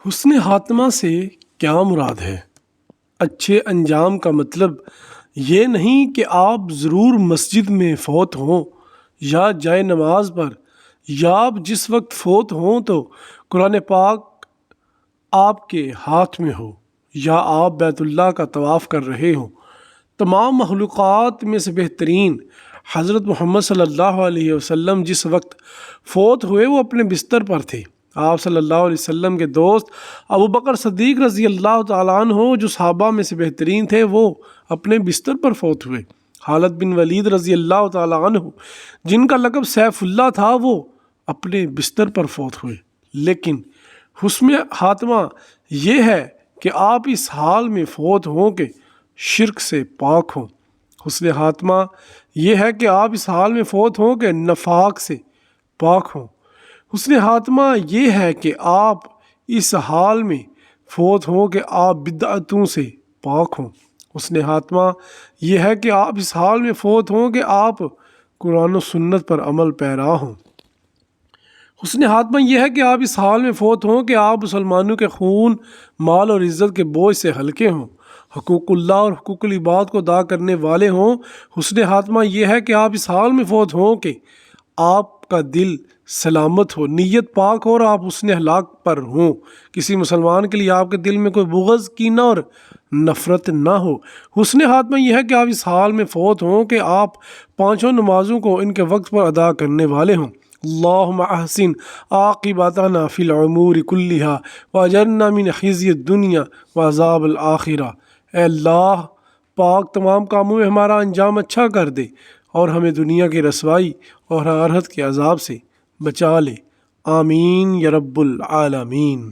حسن خاتمہ سے کیا مراد ہے؟ اچھے انجام کا مطلب یہ نہیں کہ آپ ضرور مسجد میں فوت ہوں یا جائے نماز پر، یا آپ جس وقت فوت ہوں تو قرآن پاک آپ کے ہاتھ میں ہو، یا آپ بیت اللہ کا طواف کر رہے ہوں۔ تمام مخلوقات میں سے بہترین حضرت محمد صلی اللہ علیہ وسلم جس وقت فوت ہوئے وہ اپنے بستر پر تھے۔ آپ صلی اللہ علیہ وسلم کے دوست ابو بکر صدیق رضی اللہ تعالیٰ عنہ جو صحابہ میں سے بہترین تھے وہ اپنے بستر پر فوت ہوئے۔ خالد بن ولید رضی اللہ تعالیٰ عنہ جن کا لقب سیف اللہ تھا وہ اپنے بستر پر فوت ہوئے۔ لیکن حسن خاتمہ یہ ہے کہ آپ اس حال میں فوت ہوں کہ شرک سے پاک ہوں۔ حسن خاتمہ یہ ہے کہ آپ اس حال میں فوت ہوں کہ نفاق سے پاک ہوں۔ حسن خاتمہ یہ ہے کہ آپ اس حال میں فوت ہوں کہ آپ بدعتوں سے پاک ہوں۔ حسن خاتمہ یہ ہے کہ آپ اس حال میں فوت ہوں کہ آپ قرآن و سنت پر عمل پیرا ہوں۔ حسن خاتمہ یہ ہے کہ آپ اس حال میں فوت ہوں کہ آپ مسلمانوں کے خون، مال اور عزت کے بوجھ سے ہلکے ہوں، حقوق اللہ اور حقوق العباد کو ادا کرنے والے ہوں۔ حسن خاتمہ یہ ہے کہ آپ اس حال میں فوت ہوں کہ آپ کا دل سلامت ہو، نیت پاک ہو اور آپ حسن اخلاق پر ہوں، کسی مسلمان کے لیے آپ کے دل میں کوئی بغض، کینہ اور نفرت نہ ہو۔ حسن خاتمہ یہ ہے کہ آپ اس حال میں فوت ہوں کہ آپ پانچوں نمازوں کو ان کے وقت پر ادا کرنے والے ہوں۔ اللہم احسن عاقبتنا فی الامور کلہا واجرنا من خزی الدنیا وعذاب الآخرہ۔ اے اللہ پاک تمام کاموں میں ہمارا انجام اچھا کر دے اور ہمیں دنیا کی رسوائی اور آخرت کے عذاب سے بچا لے، آمین یا رب العالمین۔